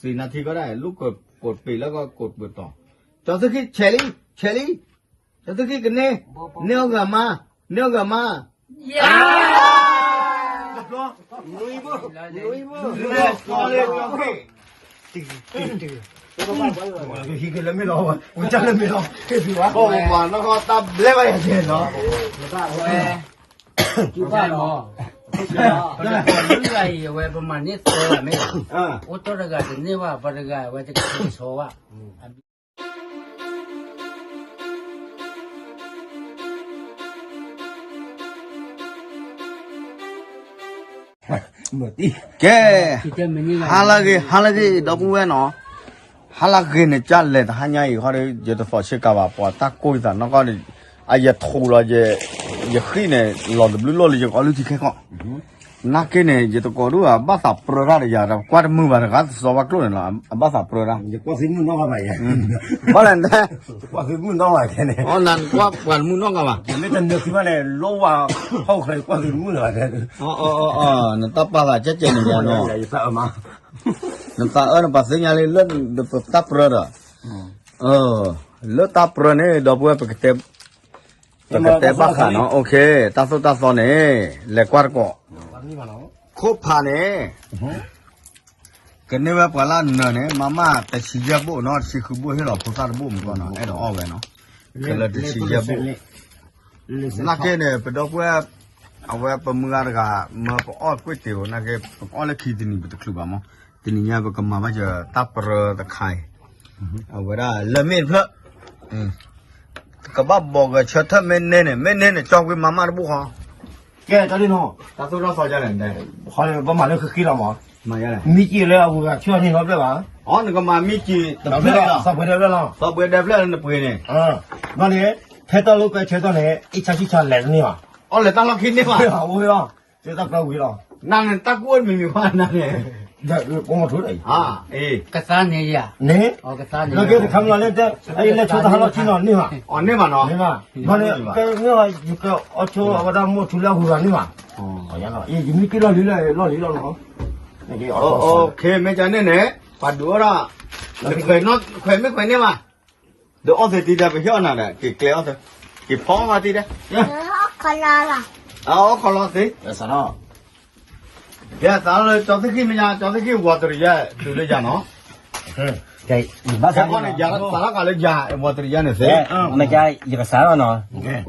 4 นาทีก็ได้ลูกกดปิดแล้วก็กดเปิดต่อจอสกี้เชลี่จอสกี้กันเนี่ยเนื้อกับมาลุยบ่เลือกพอเลยจอสกี้ฮิกเลยไม่รอวะกูจะเลยไม่รอแค่สิวะโอ้มาแล้วก็ตับเละไปเฉยเนาะจุบ้านเนาะนี่ไรเว้ยประมาณนี้โตแล้วไม่โอ้ตัวระกาเนี่ยว่าประกาว่าจะโชว์ว่าแกฮาลาเกดอกบัวเนาะฮาลาเกเนี่ยจัดเลยแต่ฮันยาอีกเขาเลยจะต้องฝากเช็คกับว่าปอตักกุ้ยแต่น้องก็เนี่ยไอ้ยาทูเราจะขึ้นเนี่ยหลอดบลูเลยจะเอาลูกที่แค่ก็นักเก็ตเนี่ยจะต้องก็รู้ว่าบ้าสับโปรราเลยอย่างเรากวาดมือมาแล้วก็สวัสดิ์เลยเนาะบ้าสับโปรราจะกวาดมือน้องกันไปบ้าอะไรเนี่ยกวาดมือน้องอะไรแค่นี้อ๋อนั่นกวาดมือน้องกันวะไม่ทันเดือดที่ว่าเนี่ยรู้ว่าเขาเคยกวาดมืออะไรอ๋อนั่นตับปลาจะเจนเนี่ยเนาะใหญ่สักมานั่นตานั่นภาษาเนี่ยเลื่อนตับโปรราเลื่อนตับโปรเนี่ยดอกบัวไปเก็บบ้าขาเนาะโอเคตาโซเนี่ยเล็กกว่าก็คบผ่านเนี่ยกันเนี่ยว่าปลาเนื้อเนี่ยมาม่าแต่ชีจับบุเนาะชีคือบุให้เราพูดซาบุเหมือนกันเนาะไอ้เราเอาไว้เนาะกันเลยแต่ชีจับบุนักเก็ตเนี่ยเป็นดอกบัวเอาไว้ประมืออะไรกันมาปอดก๋วยเตี๋ยวนักเก็ตปอดเล็กขี้ดินนี่เป็นตะครุบมั้งทีนี้เนี่ยก็มาว่าจะตับเปลือกตะไคร้เอาไว้ได้เลื่อนเม็ดเพลก็บ้าบอกว่าเชื่อถ้าไม่เน้นจ้องไปมาม่าบุเขาแกตอนนี้เนาะตาสุดเราสอนจะเล่นได้เขาเลยประมาณนี้คือกี่ละมั้งมาอย่างไรมีกี่เลยเอาว่าช่วยนี่เราได้ป่ะอ๋อนี่ก็มามีกี่แต่เพื่อนสับเพื่อนได้แล้วสับเพื่อนได้แล้วนี่เพื่อนเนี่ยนั่นเนี่ยเทตลูกเทตเนี่ยอีชาชิชาแหลนี่ว่ะอ๋อเลยตั้งเราคิดนี่ว่ะโอ้ยอ่ะเจ้าตั้งเราวิล่ะนั่งตะกุ้นไม่มีความนั่นเนี่ยเดี๋ยวผมมาทุบไอ้กระซานเนี่ยเนี่ยอ๋อกระซานเนี่ยแล้วก็ทำงานเล่นแต่ไอ้เล่นชุดทหารที่นอนนี่ว่ะอ๋อนี่มาเนาะนี่ว่ะมันเนี่ยก็เนี่ยอยู่ก็เอาชัวร์ว่าดามชุดแล้วหัวนี่ว่ะอ๋ออย่างนั้นยี่มีกี่ล้อนี่เลยล้อนี่ล้อเนาะโอเคไม่ใช่เนี่ยปัดดูว่าเคยนอตเคยไม่เคยเนี่ยมาเดี๋ยวเอาเสร็จทีเดียวไปเที่ยวนั่นแหละกี่เกลียวเสร็จกี่พอมาทีเดียวคนละล่ะขอรอสิสนอเดี๋ยวสาวเลยจอดที่ไม่ยาจอดที่วัวตัวใหญ่ดูเลยจ้ะเนาะใช่บ้านเขาเนี่ยยาสาวก็เลยยาวัวตัวใหญ่เนี่ยสิไม่ใช่ยาสาวเนาะ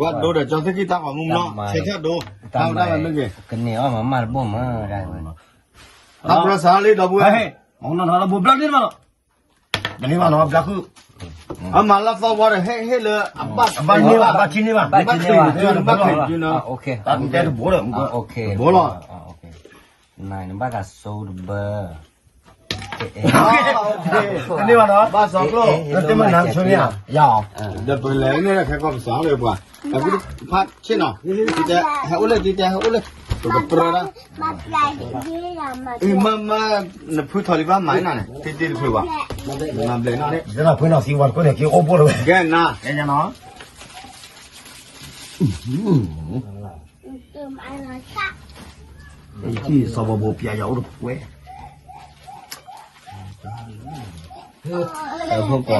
ว่าดูเดี๋ยวจอดที่ตั้งของมุมเนาะเช็คดูทำได้มันไม่กี่กันเนี่ยว่ามาบ่มาได้ตับรสาลีดอกบัวเฮ้ยมองนั่นเราบุบลักนี่มาเนาะนี่มาเนาะบลักคือมาแล้วฟอร์ดให้เลยบ้านนี่ว่าบ้านที่นี่ว่าบ้านที่นี่ว่าโอเคตัดใจดูบัวเลยโอเคบัวหรอนายบ้านกับโซดเบอร์นี่ว่าเนาะบ้าน2 โลแล้วจะมานั่งช่วยเนี่ยยาวเดี๋ยวไปแล้วเนี่ยแค่ก็สองเลยกว่าแต่พี่พัดใช่เนาะที่จะให้อุ้ยที่จะให้อุ้ยตัวกับปลาละมาพูดทอริบ้าหมายนั่นที่พูดว่ามาเบลนั่นเนี่ยจะน่าพูดน่าสิวันก็เนี่ยกี่โอ้โหเลยแกน่ะแกยังเนาะที่สอบบัวปียาวดูเว้ยพวกก็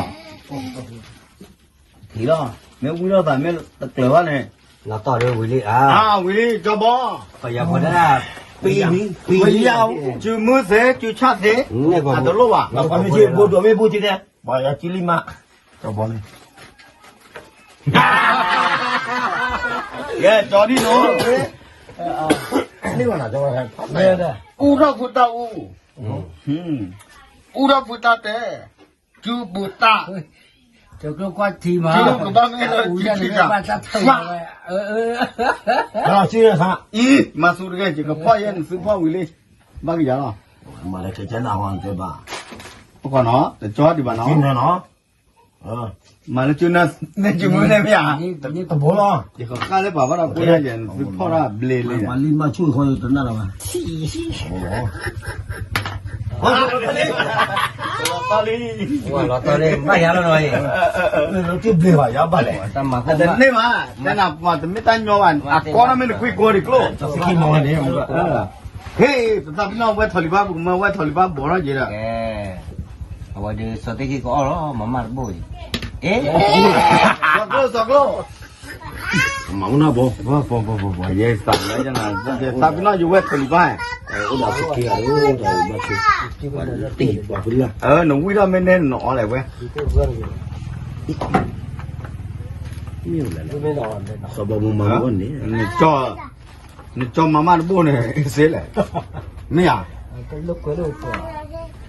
ทีละไม่วิลล์แต่ไม่ตะเกียบว่าเนี่ยเราต่อเรื่องวิลลี่วิลลี่จบพยายามพอได้ปียาวจูมือเสจูชาเสอันตรายว่ะเราไม่ใช่บัวตัวไม่พูดจริงเนี่ยบ่อยจิลิมาจบเลยจอนี่โน่นี่ว่าน่ะจะว่าไงเนี่ยอูราฟุตาอูราฟุตาเต้จูบุตาเจ้าก็กวาดทีมาจูก็บ้างเนี่ยจีจ้าเราชื่ออะไรมาสู้กันจีก็พ่อยันซื้อพ่อวิลลี่บ้างอย่างอ่ะมาเลยเคยเจอหน้าวันเจ้าบ้าพวกเนาะแต่จอดีบ้าเนาะจริงเนาะมาแล้วจูน่ะเนี่ยจูมือเนี่ยไม่อ่ะนี่ตะโบล่ะเดี๋ยวเขาข้าเลยป่าวว่าเราพูดอะไรอย่างซื้อพ่อเราเบลเลยมาลินมาช่วยคนอยู่ตรงนั้นหรอวะโอ้ตอนนี้ว่าตอนนี้ไม่ยาวแล้วหน่อยเราที่เบลว่ะยาวบ้าเลยแต่เนี่ยมาแต่น่ะมาแต่ไม่ตั้งยอวันอ่ะก้อนนั้นไม่ได้คุยก้อนอีกโลจะสกินมองอันนี้มันก็ เฮ้ยตาพี่น้องเวทอลิบ้าบุกมาเวทอลิบ้าบ่อจีละ แกเอาไว้ดูสเต็กกี่ก็อ๋อมามาบ่อยเอ๊ะ สอกโลมาอุณาบ่เยสตาเลยจังนะตาพี่น้องอยู่เวทอลิบ้า อุดาสุกี้อะไรอุดาบาสุตีบาบุลา หนูวิ่งเราไม่เน้นหนออะไรเว้ย นี่แหละไม่นอนเลยสบายมาวันนี้ นี่จ่อมาม่าบ่เนี่ยเสียเลยไม่อ่ะ ก็ลุกก็ลุก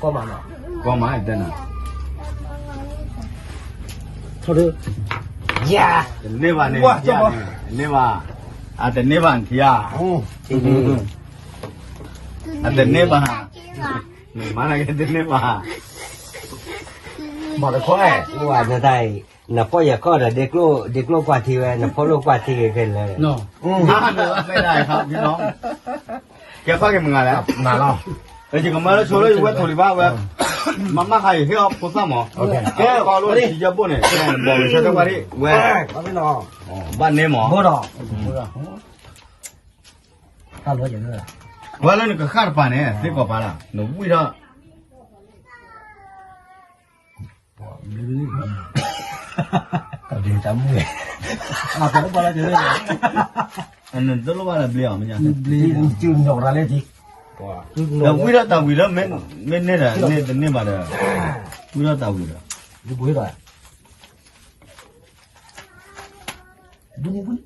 ก็มาเนาะ ก็มาไอ้เด้น่ะ เท่าเดิมยา เนี่ยว่าเนี่ยว่าอาแต่เนี่ยว่าที่อ่ะ จริงจริง อาแต่เนี่ยว่านี่มาอะไรกันเนี่ยว่า มาเลยค่อยว่าจะได้นะพ่ออยากก็เด็กโลกว่าที่เว้นะพ่อโลกว่าที่กันเลย เนาะ ไม่ได้ครับพี่น้องแกเข้าแกมึงอะไร นานแล้ว จริงๆมาแล้วโชว์เลยเว้ยโทรลีบ้าเว้ยมาม่าใครเฮ้ยเอาโพสต์หมอแกขอรู้ที่จะบ่เนี่ยบอกเลยใช่ไหมดิเว้ย ไม่นอน บ้านเนี่ยหมอ บ่ดอกข้าวเหลืออย่างนี้ ว่าแล้วนี่ก็ขาดป่าเนี่ยนี่ก็ป่าละหนูวิ่งละ ก็ดีจำเลยแต่ไม่พอแล้วเจอ อันนั้นตัวละว่าละเปลี่ยนมั้ยจ๊ะ จืดหยอกอะไรที แล้ววิ่งละตาวิ่งละไม่เนี่ยละเนี่ยมาเลยวิ่งละตาวิ่งละ ดูบุ้ยเลยบุ้ย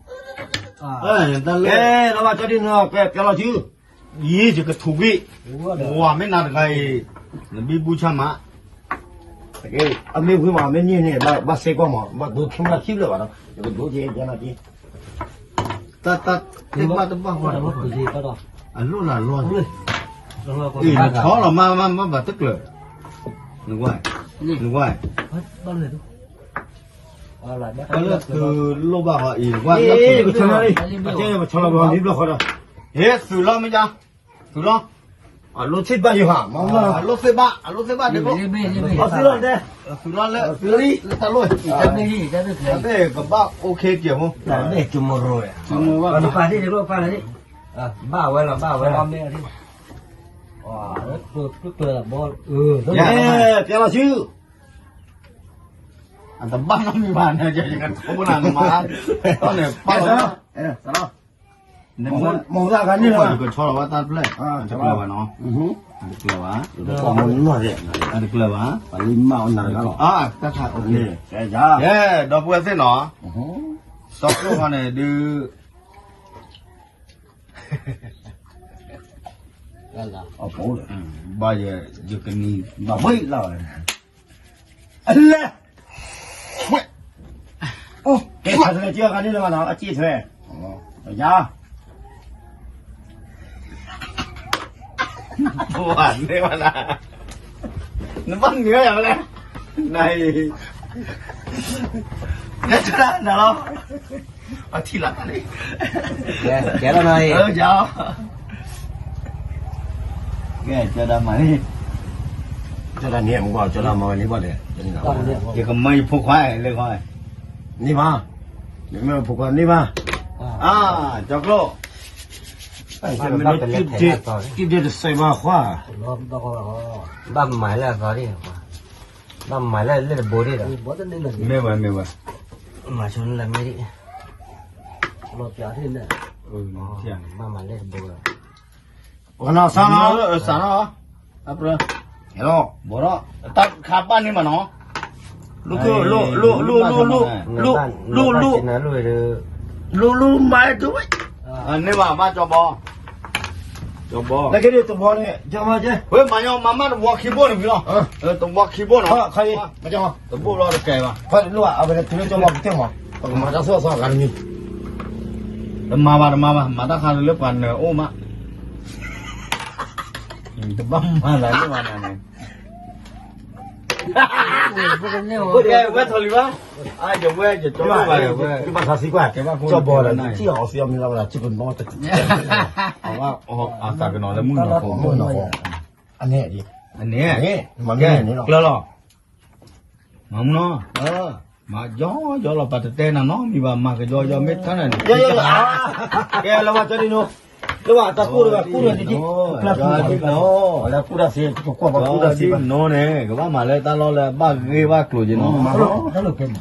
นั่นเลยเราว่าจะได้เนาะแกเราชื่อ ยี่จะกระถูกวิว้าไม่นานไงนบีบูชามา เอ้อเมคุยมาเมนี่เนี่ยบ้าเสกว่ามาดูคิมละคิดเลยว่าเนาะเดี๋ยวดูเจยันที ตัดเด็กมาตัวบ้าว่า ว่าคุยก็ต้อง อันนู้นละล้วน เลย ท้อเรามาบัดตึกเลยนึกว่าบ้านเลยดูอะไร ก็เลยคือโลบ้าอีกว่า เอ๊ะชนะเลยเจ๊มาชนะบอลนี่บล็อกเขาเฮ้สุราไม่จ้าสุรา อ่ะรถชิดบ้านอยู่ห่ามา รถเซบ้าเด็ก เอาซื้อเลยเด้ สุราแล้วสุรีตะลุย จะไม่ดีจะไม่เคย เด็กกับบ้าโอเคเกี่ยวมั้ง แต่เด็กจุ่มโรย สมมติว่า วันนี้ไปที่เด็กลูกไปเลยบ้าไว้ละบ้าไว้ละแม่ที่ว้าแล้วตัวบอลเจ้าชื่อ อันแต่บ้านน้องมีบ้านเนี่ยจะยังกันเขาบุญนมาตอนเนี่ยป้าเราสารมองหน้ากันนี่ นี่ เหร เรา อ จะชอบว่าตาเปล่าจะเปล่าเนาะจะเปล่า ก็มันนวดเนี่ย จะเปล่า ปลิมาอันนั้นก็ ก็ขาดโอเค แกจ้า ดอกบัวเส้นเนาะสอบลูกเขาเนี่ยดู นั่นล่ะเอาโผล่เลย บ่ายจะกันนี่ บ้าไม่เลยอันละโอ้แกทำอะไรเจ้ากันนี่เลยนะอาชีพเธอยา หวานได้มาละน้ำมันเนื้ออย่างไรในนี่จะได้นะเราอาทิตย์ละนี่ แกแล้วไง ยาวแกจะได้ไหม จะได้เนี่ยมึงว่าจะได้มาวันนี้ป่ะเนี่ย เดี๋ยวก็ไม่พกไว้เลยค่อย นี่มาเดี๋ยวไม่พกกันนี่มา จอกโล กินเดี๋ยวใส่มาขวา บ้าหมายแล้วก็ดิบ้าหมายแล้วเล่นโบดิล่ะ ไม่ไหวไม่ไหว มาชนแล้วไม่ดิ รถจ่าที่เนี่ย เที่ยง บ้าหมายเล่นโบล่ะ วันน่ะสานะ สานะอัปเปอร์เฮลโลบ่รอตัดขาบ้านนี่มาเนาะลูกนะลุยเด้อ ลูมาด้วย นี่ว่ามาจอบอ แล้วก็เดี๋ยวตัวบอลเนี่ยจะมาเจ้ เฮ้ยมายอมมาวอลคีย์บอร์ดนี่พี่น้องต้องวอลคีย์บอร์ดเนาะ ใครมาจะมา ต้องพูดรอแกว่ะ พอรู้ว่าเอาไปถึงจะมาเที่ยวมาต้องมาจะซ้อกันนี่ มาตาคาเลือกกันโอ้มาจะบ้ามาอะไรนี่มาเนี่ย พวกนี้ โอเคเว้ยทอลีวะเดี๋ยวเว้ยจะจบไปเว้ย คือภาษาสีกว่าจะบอลเลยที่เอาเสียมีเราละที่เป็นน้องตะกี้ เอาว่าอาสากันนอนแล้วมึงเนาะ มือหน่อยอันนี้ดิ อันนี้ นี่มันนี่นี่เนาะ แล้วหรอมามึงเนาะมาย่อเราปัดเต้นนะเนาะมีว่ามาก็ย่อเม็ดเท่านั้น เยอะๆแกเราว่าจะได้เนาะ对吧？他过了吧，过了你就，来过了些，过吧，过了些吧。 no nè các bác mà lại ta lo là ba ghê ba cùi gì nó nó được cái mà.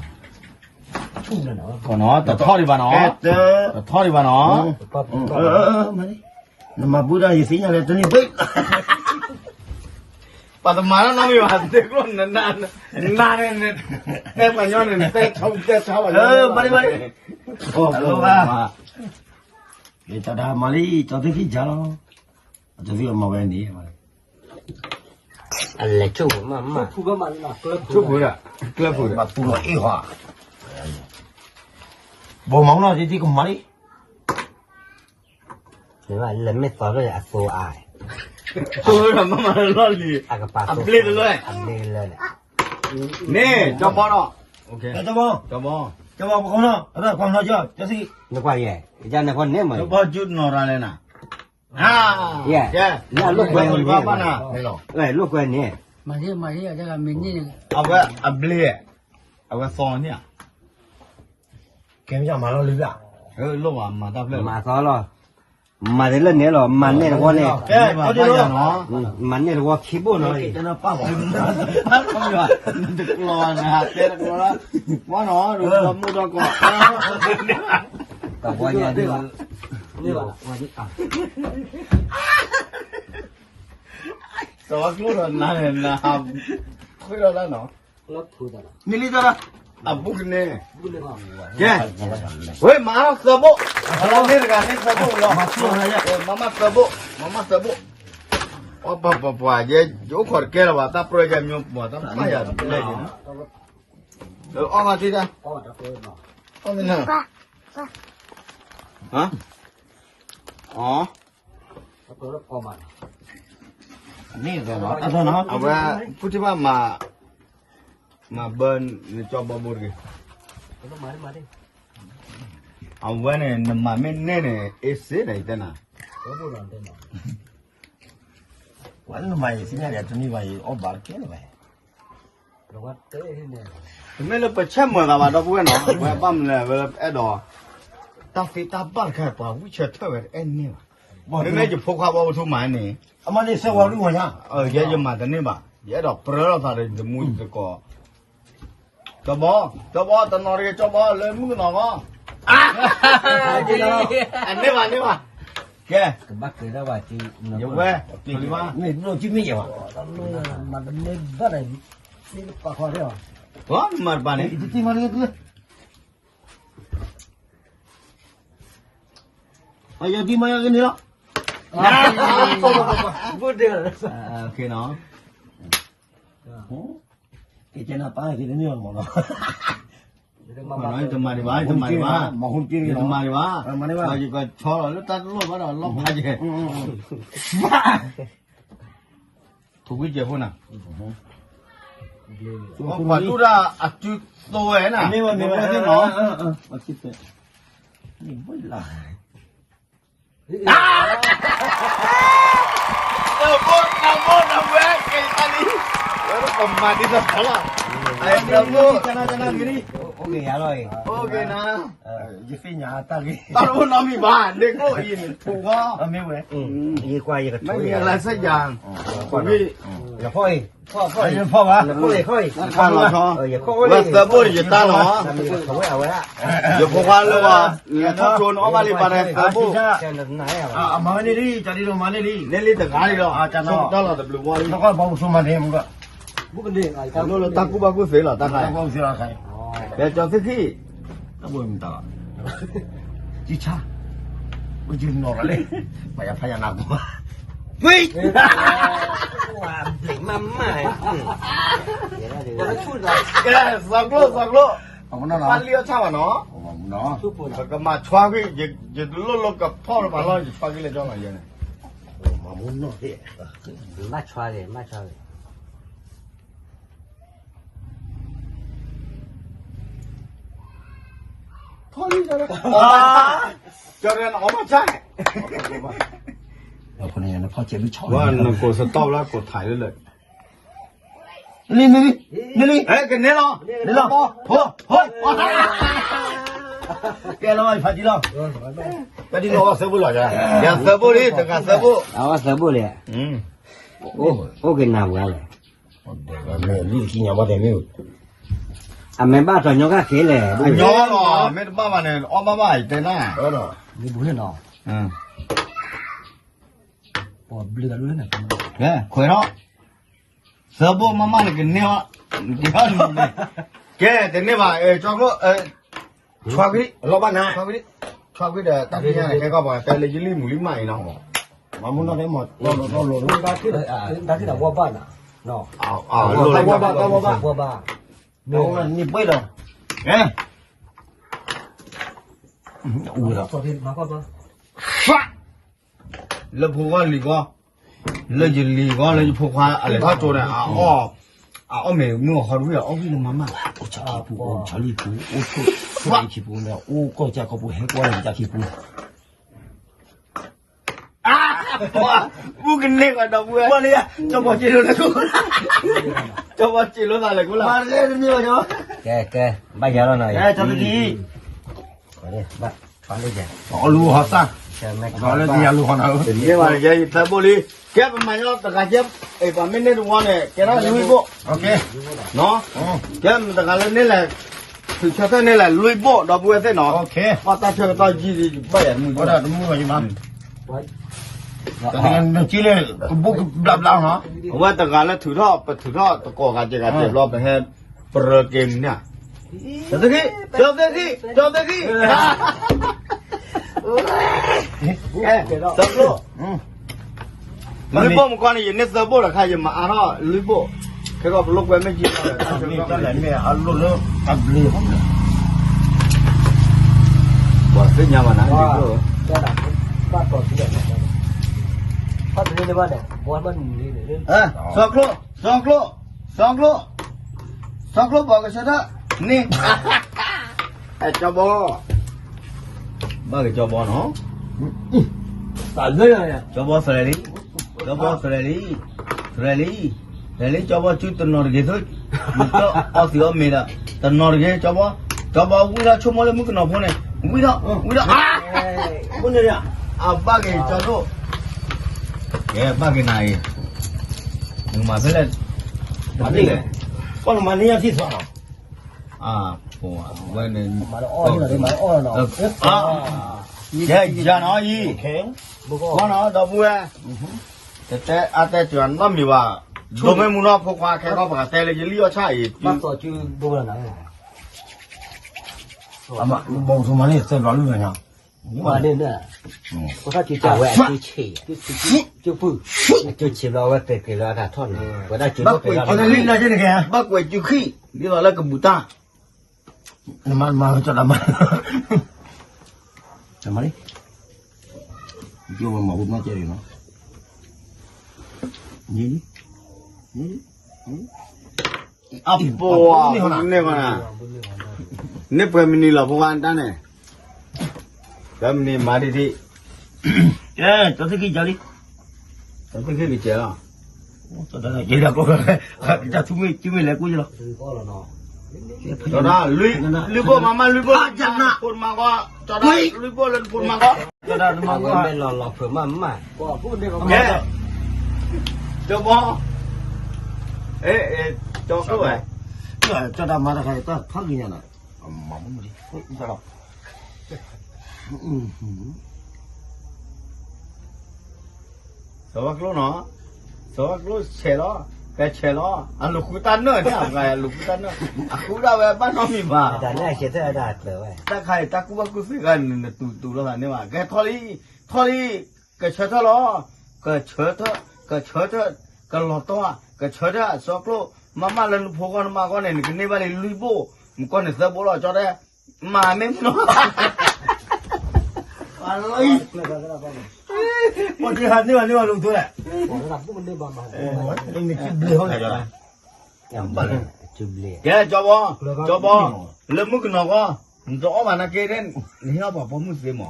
Chung là nó. còn nó tao thoa đi vào nó tao thoa đi vào nó Mà đi. Mà bữa ra gì xí nhà này tôi đi biết. bà tao má nó bị hoàn thế luôn nè nè em mà nhon này tê không Mà đi mà đi. Ba. Cái tao đã mà đi cho tới khi chào. Cho tới mà về đi mà. anh lại chú mà chúc vui ạ club vui Mà phụ nữ hòa. Bộ móng nó thì cũng mà đi. thế mà lần mấy sáu rồi à số ai tôi là mà lo gì à cái bà ập lên rồi ập lên lên nè cho bó đó ok Cho bò. cho bó Cho bò không nó. Đó còn nó chưa? Cho gì? nó qua vậy ra này con ném mà cho bó chút nó ra lên nè à yeah là lúc quen rồi rồi ba ba nè đây rồi này lúc quen nè mà thế chắc là mình đi ập lên ập cái son nhỉ Kém cho mà nó lưới à? lúc mà ta lên mà sao rồi mà thế lần này rồi mà này là con này cái mà bây giờ nó mà này là con khí bộ nó Cho nó bao bỏ. không được được lo nè thế là nó quá nó rồi mua cho con cả qua nhà đi sao cứ rồi này là khơi ra đó nó Mình đi ra đó. à bút nè cái ôi má nó sờ bộ nó đi ra cái sờ bộ rồi mama sờ bộ vậy chỗ khỏi kia là ta pro jam nhung mà ta phải là đây gì nữa rồi ông đi ra ông đi nào hả Nè rồi nó. Đó nó. à và phút trước mà bên cho bao bột kì ông bên này mà mình nè này ế này tên nào Quán mày xin nhà đẹp cho như vậy, ô bảo kia này mày. mình là phải xem mà bà đâu quên nó quên băm là về đó ta phải ta bắt cái bảo vui chơi thôi em nè mình chụp phô khoa bao thu mày nè Mà đi sao vào đi ngoài nhá. vậy nhưng mà thế này bà vậy đó pro là phải được mua được có cho bó tao nói cái cho bó lên mức nó có anh đấy bà kìa cái bác cười ra bà chị nhiều về đi qua Này nó chứ mấy vậy mà. mà bên đây rất là đi qua khỏi đấy có mà bà này Thì mà đi cứ. Giờ đi mà cái này đó. khi nó Cái chân nó phải cái nữa mà nó. mà nói tụi mày đi ba Mà hôm kia tụi mày đi ba Mà đi ba. chỉ còn cho rồi lúc ta lúc bắt đầu lúc hai gì thú vị chưa nào không phải tu ra à chú tôi ấy nè Nếu mà thế nó mà chít đấy. Nhìn mới lại. Đâu bé cái ta đi nó còn mà đi đâu là anh đâu Cho nó cái đi. ok rồi ok nè Giờ phi nhà ta đi. tao đâu nói mi bà để có gì phụ có Mấy vậy. đi qua gì cái chỗ mấy gì người là sách vàng còn đi là khôi Anh phô hả? là khôi khăn là cho giờ khôi và sờ bôi thì ta nó không có ảo á giờ phụ khoa luôn à thóc chuồn nó ba đi bà này sờ bôi cho nên này à Mà đi, cho đi đâu mà đi. nên đi từ gái đi rồi đó là tập luyện đi Nó có bao số mà thêm không? nó là ta cũng bao nhiêu phế là ta này Bao số là khai. để cho thế khi Nó buồn mình ta. Chứ cha. Bây giờ nó ra đây. Mày phải nhà nào cũng. Quy. tỉnh mắm mày cái sạc lô Không nó ban liêu sao mà nó nó. cái mà xoa cái giờ lúc gặpพ่อmà lo xoa cái lên cho là gì này Mà muốn nó thế. mát xoa đi thôi đi cho cho nên nó mà chạy Ở con này nó phát triển nó chọi. nó cổ sẽ tao là cổ thải lên Đi. ấy cái này lo Đi lo. thôi cái nó phải đi đâu phải đi đâu sơ bút rồi chứ อย่าเซอร์โบดิตะกะเซอร์โบ à sợ bố liền ô cái nào vậy mẹ đi khi nhà bao tiền à mẹ ba trò nhau các khế lẻ อ่ะย้อนหรอไม่ได้บ้ามาเนี่ยอ้อมบ้าอีกแต่น่ะ đó rồi đi bún lên nó อืม bỏ bự cả luôn này แกคุยเนาะเซอร์โบมาๆเนี่ยกินเนี่ยเดี๋ยวนี่แกแต่เนี่ยว่าจอกโลชวากิ lo bán nè ชวากิชวากิเด้อตัดที่เนี่ยแกก็บอกแต่เลยยิลิหมูลิใหม่เนาะ mà muốn nó thấy một lo ta cái nào qua ba à nó อ้าวโลเลย qua ba đâu là nhịp bây giờ เอ๊ะ ui rồi cho thêm nó qua ba ฟ้าแล้วพวกว่าลีก็แล้วจะลีก็แล้วจะพวกว่าอะไรถ้าโจเนี่ยอ้อแม่มึงเขารู้อ่ะอ้อพี่ละมาม่า ô cha kỳ phú ô cha lý phú ô cô kỳ phú nè ô cô cha có phú hết qua là cha kỳ phú ว่ามึงกินเล็กกว่าดอกบัว qua đi cho bỏ chị luôn là cô จะว่าจีรถอะไรกูล่ะ mà cái nhiều chứ kê bây giờ nó này cái cho tôi đi Rồi đi ba phán đi kìa họ lù họ sang cho mẹ họ lên nhà lù họ nào เดี๋ยวนี้ว่าจะทำบุรีแกเป็นมันยอดตะการเจ็บไอ้ป่าไม่ได้ดูว่าเนี่ยแกน่าลุยโบ ok เนาะแกมันตะการเล่นนี่แหละถึงชาตินี่แหละลุยโบดอกบัวเส้นเนาะ ok ว่าตาเชื่อตาจีดีไปอ่ะมึง có ก็ đã ได้ đúng rồi nhưng mà cái chỉ là bút đập lao hả ว่าตะการแล้วถือท่อตะกอการเจการเจ็บรอบไปให้เปรเกมเนี่ยจบได้ที่สับโลลุยโบมันก่อนนี่เนี่ยสับโบละใครจะมาอ่านว่าลุยโบแค่ก็ลูกไว้ไม่จีบ นี่ก็เลยแม่เอาลูกแล้วตับเลยผมเนี่ย บ่ซึ่งยามันนะ cho đặt ba trò chỉ để phát lên đi ba để bón bên đi để lên สองโลบอกกันซะเถอะนี่ไอ้จอบอบ้ากับจอบอเนาะ ตัดเลยเนี่ย จอบอสระลีจอบอสระลีจอบอจุดตัวนอร์เกทุมุตออสิอเมดาตัวนอร์เกจอบอวิราชโมเลมุกนอพเนี่ยวิราคนเนี่ย บ้ากับจอบอแกบ้ากับนายมึงมาเสร็จ มาดิcon mà này thì sao ผมว่าเนี่ย mà nó o như là cái máy o nó แกอย่าน้อยยี่ khéo ว่าเนาะดอกบัวแต่อาแต่จวนว่ามีว่าโดไม่มุนว่าพวกว่าแค่เขาบอกแต่เลยจะเลี้ยวใช่ ba trò chứ bố là nói à mà bầu số mà này sẽ nói luôn nhá nhưng mà nên nữa có phát chỉ trả quẹt chỉ chỉ phư chỉ chỉ lo cái cái lo cả thon có đã chỉ có cái có cái link này trên này kìa บักไว้จุขี้นี่ว่าแล้วกับบุตา mà cho làm làm đi vô mà một nó chơi nó gì อ่ะปัวนี่ว่านะนี่เพื่อนมันนี่หรอพวกอันนั้นเนี่ยแล้วมันนี่มาดิที่ ê cho thấy cái giờ đi ต้องไปขึ้นไปเจอแล้ว cho đó là vậy là có cha chúng mình lại cuối rồi có là nó จอดาลุยโบมาลุยโบจันนะพูดมาก็จอดาลุยโบเล่นพูดมาก็จอดามา mà ก็ bên lò phở mà có phun đi แกจอบอเอ๊ะจอก็ไว้ cho đam mà cái ta thắc gì nhỉ mà muốn đi sao đâu สวักโลเนาะสวักโลเชล้อแกเชล้ออันลูกคุตันเนอะเนี่ยไงลูกคุตันเนอะอะคุได้แบบบ้านน้องมีมา đã này chỉ thấy đã rồi vậy ตาใครตากูว่ากูซื้อกันตูแล้วกันเนี่ยว่าแกทอลี่แกเชิดเถอะล้อแกเชิดเถอะแกหลอดตัวแกเชิดเถอะสวักโลมาเล่นพวกกันมาก็เนี่ยนี่บ้านลุยโบมันก็เนี่ยเสือโบล้อจอดได้มาไม่เนาะอะไร một cái hạt như là lùng thôi này nó làm cũng mình đi bằng mà anh mình chụp lừa không này rồi chụp lẹ แกจอบอเริ่มมึกหนอกอ่ะจอมานะเกเรนเฮียบอกผมมึงเสียหมอ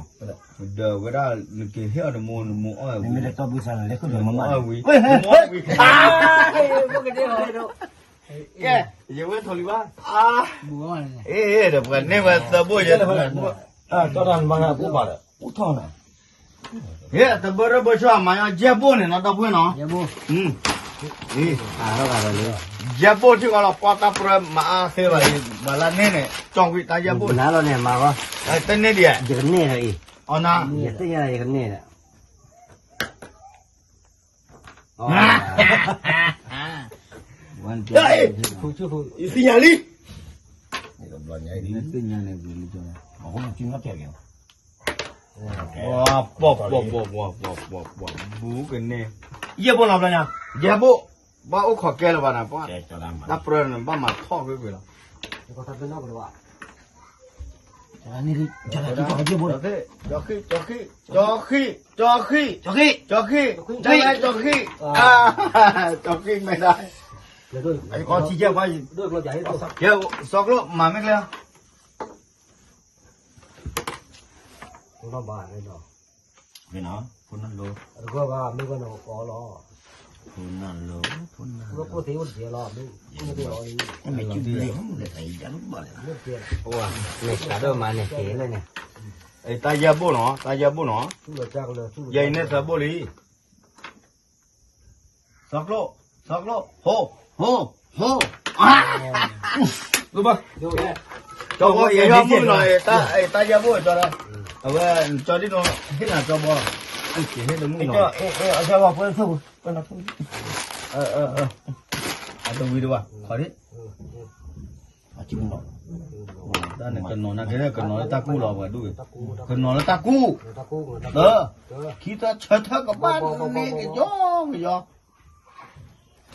เดี๋ยวเวลาเกเฮียเดมูอ้อย mình lại cho bữa sáng lấy cái đường màอ้อยวิ ôi อ้อยวิ cái đi rồi đâu แกอย่าเว้นโทรลีว่า บัวเลย เอ๊ะเดี๋ยวกันเนี่ยมาตะบุยจะ ตอนนั้นบางอ่ะกูบอกเลยกูท่องเลย เฮ้ยตะบุยเราไม่ชอบมาเจ็บบุยเนี่ยนะตะบุยเนาะ เดี๋ยวบัว นี่ แล้วกันเลย เจ็บบุยที่เราปอตาปรมาเสียไปมาละเนี่ยจงวิตาเจ็บบุย น้าเราเนี่ยมาก็ ไอ้เต้นเนี่ยเดีย จะกันเนี่ยเลย อ๋อนะ อย่าเต้นอะไรกันเนี่ยอ๋อวันเดียวคุยชื่อคุย อีสิยาลี นี่ก็บอลใหญ่ดีตึ้งยังเนี่ยกูรู้จังอ๋อคนจริงก็แก่กัน ว้าปอบบูกันเนี่ยเยี่ยบุเราเลยนะเยี่ยบุบ้าอุขอแกแล้วบ้านะป้า แก่จะรำมา นับเปลือนบ้ามาท่อไปไปแล้ว ก็ทำเป็นนอกกันว่า นี่คือจะอะไรที่เขาเยอะบุญ จอขี้จอขี้ไม่ได้ เดี๋ยวด้วย ไอ้คนที่เยอะไว้ ด้วยเราใหญ่ตัว เดี๋ยวสอกลูกมาไม่เลย เราบ้านเลยเนาะ ไม่เนาะคนนั้นรู้ แล้วก็ว่าไม่ก็นอกอล้อ คนนั้นรู้คนนั้น แล้วก็เที่ยวเสียรอบนึงไม่ได้รอนี่ ไม่จุดเดียวเลยไอ้ยันบ้าเลย เรื่องเตี้ย ว้า เนี่ยกระโดดมาเนี่ยเก๋เลยเนี่ย ไอ้ตายาบุเนาะ สู้เลยจ้าเลยสู้ ใหญ่เนี่ยสะบุลีสอกลูโฮรู้ป่ะ ดูเนี่ย จอบ่ยังมือหน่อยตายาบุจอละเอาไว้จอที่น้องที่น่ะจอบ่ไอ้เขียนให้ดูมือหน่อย เอาจะว่าเพื่อนสู้เพื่อนสู้ เอาตัววีดูว่ะขอดิ อาจริงหรอ ด้านนั้นกันนอนนะแค่กันนอนตากู้รอว่ะดู ตะกู กันนอนตากู้ ตะกู เออคิดว่าเชิดเธอกับบ้านนี่ก็ย่อ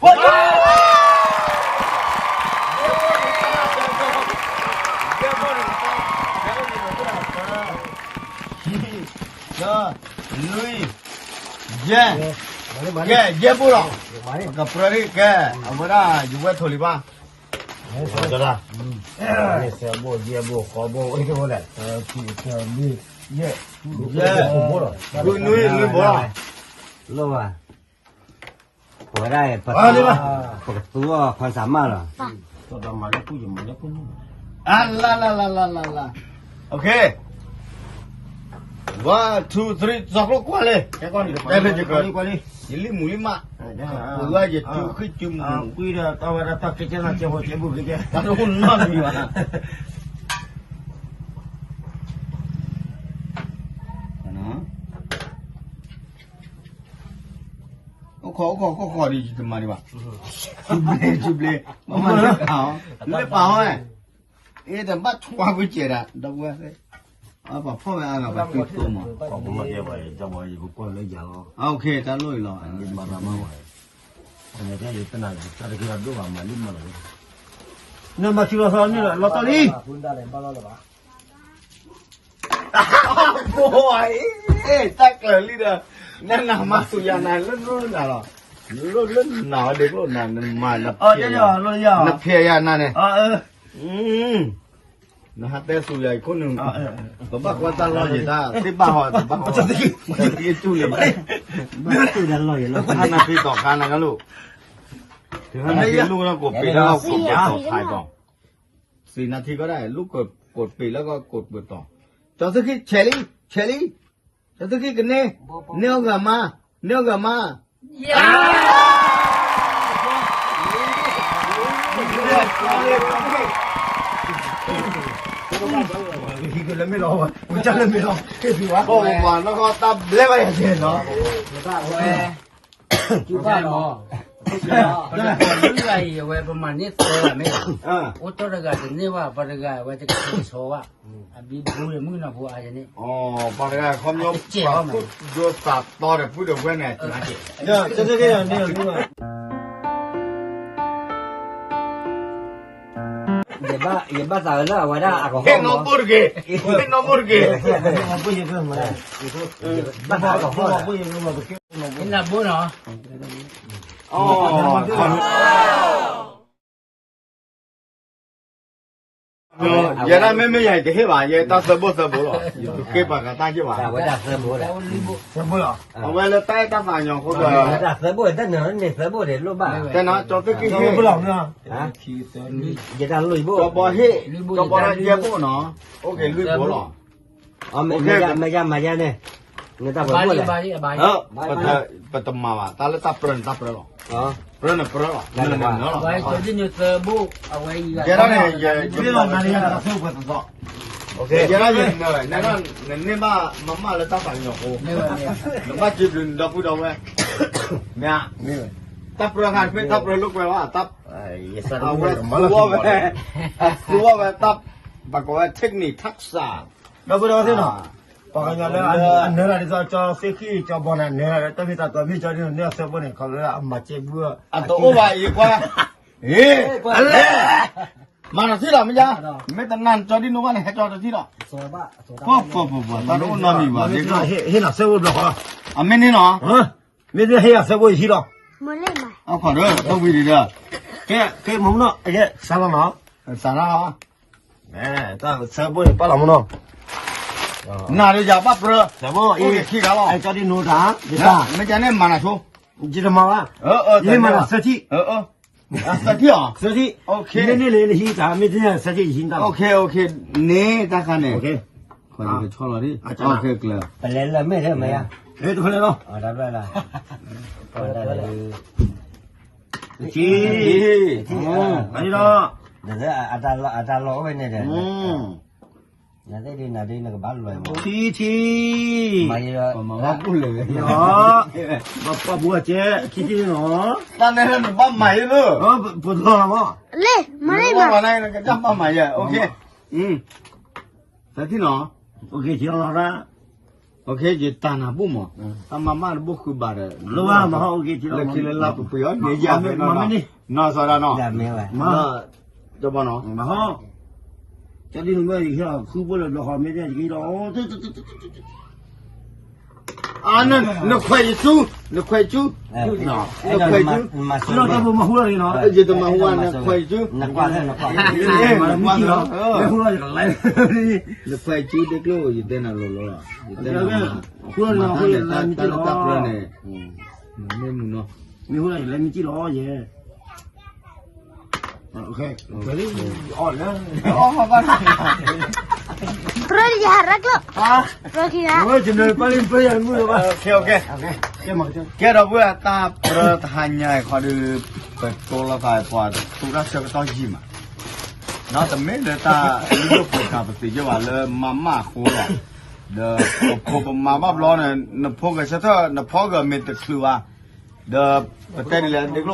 โอ้ยลุยเย่เย่บุหรอกับพระริแกเอาไว้ได้อยู่ไว้ถอยบ้า จะละเนี่ยเสียโบเยี่ยโบขอโบไอ้ที่โบแหละพี่เสียนี่เย่เย่โบหรอ ลุยบุหรอ รู้ว่าหัวได้ปกตัวความสามารถหรอ ตัวดำมาแล้วผู้หญิงมาแล้วผู้นู้น ละโอเค 1 2 3 สอกลูกกว่าเลยแค่ก่อนได้เลยจะก่อนยิลิมุลิมากูว่าจะจูขึ้นจุ่ม คุยเรื่องตัวเราตักกิจนะเจ้าหัวเจ้าบุกเจ้า ตาลูกนอนอยู่อ่ะนะขอดีจิตมาดีว่ะจุบเลยมาเล่เปล่าไอ้แต่บ้าชัวร์ไปเจอละดอกว่าเลยป่ะพ่อแม่ก็แบบติดตัวมั้ง ขอบคุณมากเลยเจ้าบ่าวอยู่ก่อนเลยยาว โอเคตาลุยแล้ว ลิ้นมาละมั้งอันนี้จะอยู่ตั้งนานจะได้กินดูว่ามาลิ้นมาเลยเนี่ยมาชิวาซอนนี่แหละลอตเตอรี่ คุณได้เลยบ้าแล้วหรอ โอ้ยตักเลยลีเดอร์นั่นน่ะมาสุยานันลุ้นน่ะหรอลุ้นหนาวเด็กลุ้นน่ะมานับ เจ้าลอยยาว นับเพียยานั่นเนี่ย ừ นะฮะแต่สุยาคนหนึ่งก็บักว่าตลอดอยู่ตาที่บ้าหอบ้าหอจะที่จุเลย ตัวนั้นลอยแล้ว 5 นาทีต่อการนะลูกถึง5 นาทีลูกแล้วกดปิดแล้วก็กดต่อถ่ายก่อน4 นาทีก็ได้ลูกกดปิดแล้วก็กดเปิดต่อจอสกี้เชลี่จอสกี้กันเน่กมา ที่ก็เลยไม่รอวะกูจะเลยไม่รอแค่สิวะ โอ้มาแล้วก็ตับเล็บไปเห็นเนาะ จุบ้านเนาะเรื่อยไว้ประมาณนี้เสือไม่อุตรกาเนี่ยว่าปรกาว่าจะโชว์ว่าบีบูเลยมึงนะบัวอะไรนี่ อ๋อปากกาคอมยมพูดดูสัตว์ต่อเดี๋ยวพูดเดี๋ยวเว้นเนี่ยจีน่าจี เนี่ยจะได้เนี่ยนี่ว่า อย่าบ้าสาวแล้วว่าได้อะก็ เฮ้ยน้องบุร์กน้องบุร์ก ผู้หญิงก็มาบ้านก็ผู้หญิงก็มาไป นี่นะบัวเนาะ อ๋อ原来妹妹也得黑吧，也到十步了，给把个大去吧。我打十步了，我为了带大三娘或者我打十步，但能你十步的路吧？在哪找这个黑不老呢？啊，也打路步。找包黑，找包那也不能，OK 绿不了。哦，没家呢，你打不 ဘာ 过 ကြီး 来。 ဘာကြီးဘာ 啊 ကြီး ，不得妈妈，打了打不了了，啊，不了，ဘာကြီးညသဘူးအဝဲကြီးက 原来呢也这老男人他受不了。 OK，原来也那把妈妈来打三娘伙， နေပါနေ 那把这边打不到喂，咩？打不了看，没打不了路过哇，打。也是 เอาไว้ตัวไว้ตัวไว้ตับปากว่าเทคนิคทักษะ 那不了的呢。ปากกันแล้วอันนี้อะไรจะเซ็กซี่จะบอลอันนี้อะไรแต่ไม่ตัดตัวไม่จะเนี่ยเสื้อบอลเนี่ยเขาเลยมาเจ็บเบื่อ อันตัวโอ้ว่าอีกว่าเฮ้ยอะไรมาหน่อยสิล่ะไม่จ้าไม่ตั้งนานจอดีโนวันให้จอดที่ล่ะ 说吧，说吧。ปุ๊บตอนนู้นนอนมีว่าเด็ก เห็นหน้าเสื้อบอลหรอ อ่ะไม่นี่เนาะ ฮะไม่ได้เห็นหน้าเสื้อบอลที่หรอ 没累嘛？ เอาขอเด้อต้องวิดีเด้อ แค่มึงเนาะไอ้สาวเนาะ สาระฮะ แต่เสื้อบอลป้าหลงเนาะ น่าจะจับปั๊บเลย เสื้อบอล โอ้ยขี้กันหรอ ไอ้เจ้าที่โน้ตอ่ะดิซ่า ไม่จ้าเนี่ยมาหน่อยชู จิตมาว่า นี่มันเสื้อที่ สักที่อ่ะ เสื้อที่ โอเค นี่เลยที่จะไม่ได้เสื้อที่หินตา โอเคนี่ตาคันเนี่ย โอเค คนนี้ชอบเราดิโอเคเกลือ 本来了没得没呀？ เฮ้ยทุกคนเลยเนาะ 啊，打不了。จีอันนี้เนาะ 那是阿达老外那的，那个巴路来嘛。 ที 买一个， มาว่าพูดเลย เนาะป้าบัวเจ๊คิดดีเนาะ ตอนนี้มันบ้าใหม่เลย ปวดท้องมั้ง 累没累 ว่า 嘛？ วันไหนก็จะบ้าใหม่อ่ะโอเคแต่ที่เนาะ โอเคที่เราละ โอเคจะตาหน้าบุ้มอ่ะตามาม่าบุ้คือบาร์ รู้ว่ามาโอเคที่เรา เล็กที่เล็กลับไปอ่ะเนี่ยยาเป็นเนาะน่าสระเนาะ 那没有。 มา จะบ้าเนาะ มาฮะจะดีหนุ่มก็อีกแล้วคือบ่เลยเราหอไม่ได้กี่ดอก อันนั้นนึกควายจูนึกควายจูเนาะนึกควายจู เราจะบ่มาหัวเลยเนาะ จะต้องมาหัวนึกควายจู 那挂在那挂。 มาไม่กี่เนาะไม่หัวเลยไร นึกควายจูเด็กโลอยู่เต้นอะไรโลล่ะอยู่เต้น เรา อะไร หัวเลยหัวเลยไม่กี่เนาะ ตับเลยเนี่ยไม่มึงเนาะ มีหัวเลยไม่กี่เนาะเย่โอเคอ๋อแล้ว อ๋อบ้าน Perlu diharap lo. Perlu diharap. โอ้ยจะเดินไปเล่นไปยังมือวะ โอเคแกเราเพื่อตาประธานใหญ่ขอดูเปิดตัวละฝ่ายพอตุลาเชื่อก็ต้องยิ้มอ่ะเนาะแต่ไม่เลยตาลูกปวดขาปฏิจจวาเลยมาม่าโคหรอเด้อพอมาบ้าร้อนเนี่ยนพกกับเชตนพกกับเมตคือว่าเด้อประเทศนี้เด็กโล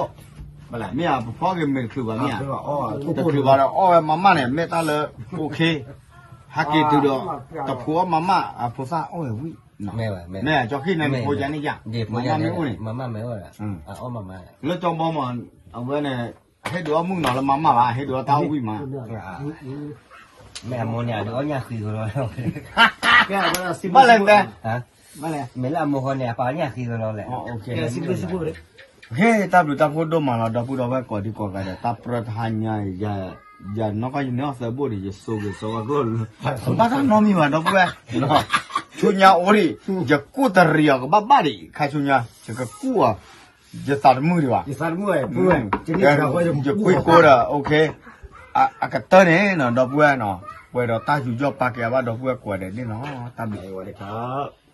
มาเลยเนี่ยพกกับเมตคือว่าเนี่ย อ๋อ แต่คือว่าอ๋อมาม่าเนี่ยเมตาเลยโอเคฮักกี้ตัวเดียวแต่ผัวมาม่าผัวซาโอ้ยวิ 没有没有。 แม่จอขี้นั่นโคจันนี่จ้ะ 对，不讲的，妈妈没有了。啊，我妈妈。 แล้วจองบอมันเอาไว้เนี่ยให้ดูมึงหน่อยละมาม่าให้ดูเต้าวิมา 没摸呢，我伢黑个了。 มาเลยแต่ 啊， มาเลย 没那摸呢，把伢黑个了嘞。 อ๋อโอเค สิบเลย เฮ้ตาบุตาพูดดมาแล้วดาพูดเอาไว้ก่อนดีกว่ากันตาประธานใหญ่อย่านอกจากนี้เสือบุรีจะสู้กันสู้กันบ้านน้องมีมาดอกเว้ยเนาะชุนยาโอริจะกู้ตะเรียกบ้าดิใครชุนยาจะก็กู้อ่ะจะตัดมือดีกว่า อีสานมวยเพื่อนจะนี่เราก็ จะคุยกูละโอเคอ่ะก็เต้นเนี่ยเนาะดอกเว้ยเนาะเว้ยเราตาอยู่จอบปากแกว่าดอกเว้ยกว่าเด็ดนี่เนาะตาบี สวัสดีครับ